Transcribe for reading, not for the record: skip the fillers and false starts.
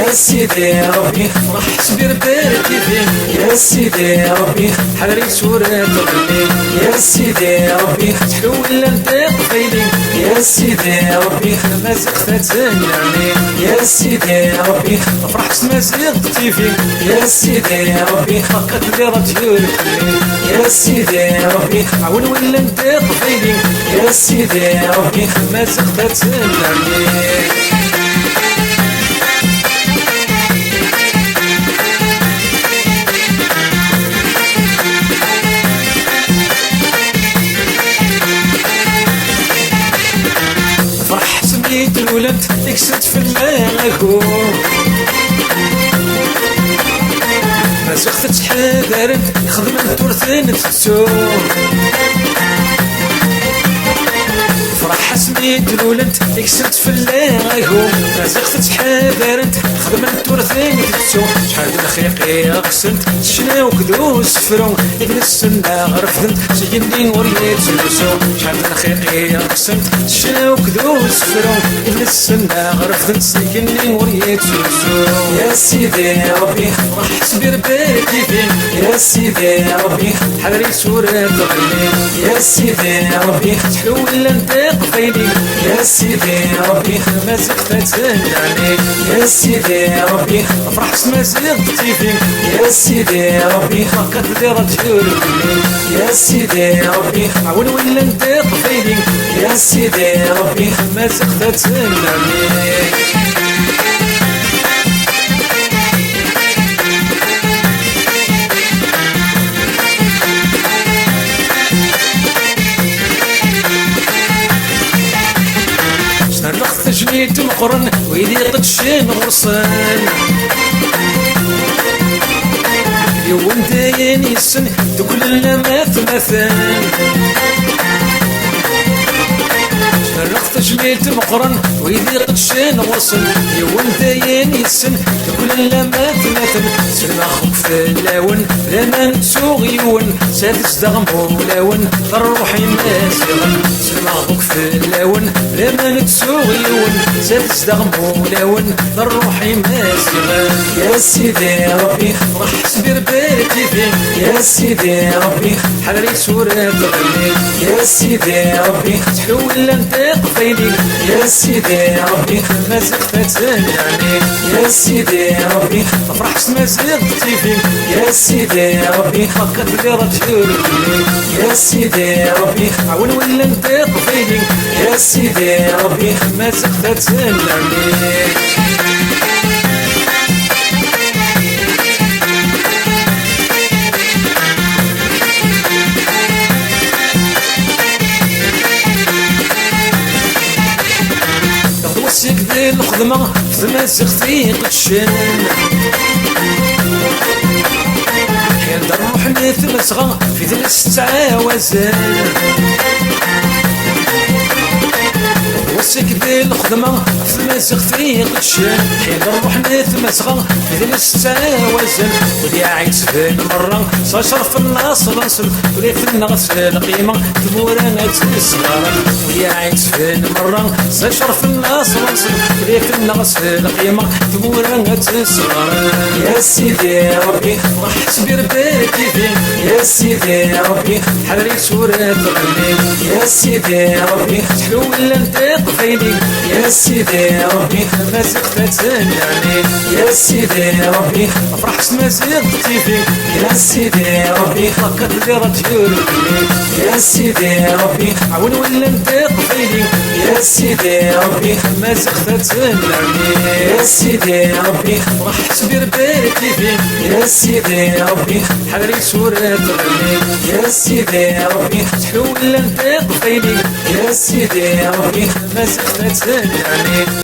يا سيدي ربي فرحت بربارتي فين يا سيدي ربي حريت صورة طبلي يا سيدي ربي تحول لنطيق فيلي يا سيدي ربي ما زغت تنعني يا سيدي ربي فرحت ما زغتي فين يا سيدي ربي فقط لي رجل يا سيدي ربي عون ولا نطيق فيلي يا سيدي ربي ما زغت تنعني الولد كسرت في الماكو ما زغت حذر خدم التورثين تسوق فرح سميت الولد كسرت في الماكو ما زغت حذر خدم التورثين تسوق شحال الخيقي غسلت شنو كدوس فرو ابن السنة رفضت سجني وريت سلسو شحال الخيقي غسلت شنو كدوس فرو ابن السنة رفضت سجني وريت سلسو يا سيدي ربي فرحت بربارتي فين يا سيدي ربي حريت صورة طبلي يا سيدي ربي تحول لنطيق فيلي يا سيدي ربي ما زغت تنعني يا سيدي ربي فرحت ما زغتي فين يا سيدي ربي فقط لي رجل يا سيدي ربي عون ولا نطيق فيلي يا سيدي ربي ما زغت تنعني جنيت مقرن ويدي قدشين غرسان يوم داين يسن دوك اللمات مثان شرقت جميت مقرن ويدي قدشين غرسان يوم داين يسن دوك اللمات مثان سلم اخوك في اللاون لما نسوغ يون سادس دغمو لاون روحي ماسيغن سلم اخوك في اللاون لما نتسوغ يون سادس دغمو لاون روحي ماسيغن يا سيدي ربي فرحت بربارتي فين يا سيدي ربي حريت صورة طبلي يا سيدي ربي تحول لنطيق فيلي يا سيدي ربي ما زغت تنعني يا سيدي ربي فرحت ما زغتي فين يا سيدي ربي فقط لي رجل يا سيدي ربي عون ولا نطيق فيلي يا سيدي ربي ما زغت تنعني سكدي الخدمة في مازغتي قدشان حين نروح نتمسغى في 3 عوازان وسكدي الخدمة في مازغتي قدشان حين نروح نتمسغى في 3 عوازان ولي عيت في المرة صاشر في الناصر نصل ولي في النغس القيمة تمورانات الصغار ولي عيت في المرة صاشر في الناصر نصل ولي في النغس القيمة تمورانات الصغار يا سيدي ربي فرحت بربارتي فين يا سيدي ربي حريت صورة طبلي يا سيدي ربي تحول لنطيق فيلي يا سيدي ربي ما زغت تنعني يا سيدي ربي فرحت ما زغتي فين يا سيدي ربي فقط لي رجل يا سيدي ربي عون ولا نطيق فيلي يا سيدي ربي ما زغت تنعني يا سيدي ربي فرحت بربارتي فين يا سيدي ربي حريت صورة طبلي يا سيدي ربي تحول لنطيق فيلي يا سيدي ربي ما زغت تنعني